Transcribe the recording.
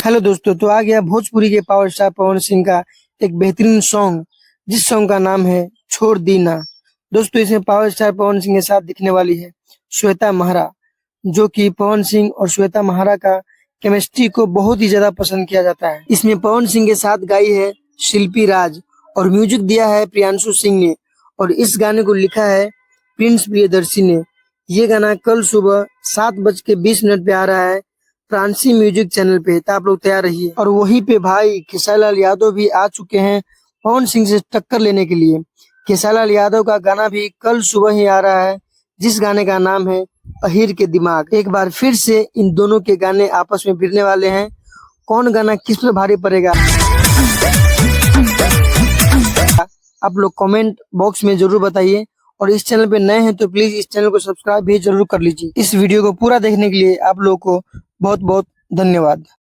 Hello दोस्तों, तो आ गया भोजपुरी के पावर स्टार पवन सिंह का एक बेहतरीन सॉन्ग, जिस सॉन्ग का नाम है छोड़ दी ना। दोस्तों, इसमें पावर स्टार पवन सिंह के साथ दिखने वाली है श्वेता महारा, जो कि पवन सिंह और श्वेता महारा का केमिस्ट्री को बहुत ही ज्यादा पसंद किया जाता है। इसमें पवन सिंह के साथ गाई है शिल्पी राज और म्यूजिक दिया है प्रियांशु सिंह ने, और इस गाने को लिखा है प्रिंस प्रियदर्शी ने। ये गाना कल सुबह 7:20 पे आ रहा है फ्रांसी म्यूजिक चैनल पे, तो आप लोग तैयार रहिए। और वहीं पे भाई खेसारीलाल यादव भी आ चुके हैं पवन सिंह से टक्कर लेने के लिए। खेसारीलाल यादव का गाना भी कल सुबह ही आ रहा है, जिस गाने का नाम है अहीर के दिमाग। एक बार फिर से इन दोनों के गाने आपस में भिड़ने वाले हैं। कौन गाना किस पर भारी पड़ेगा, आप लोग कमेंट बॉक्स में जरूर बताइए। और इस चैनल पे नए हैं तो प्लीज इस चैनल को सब्सक्राइब भी जरूर कर लीजिए। इस वीडियो को पूरा देखने के लिए आप लोगों को बहुत बहुत धन्यवाद।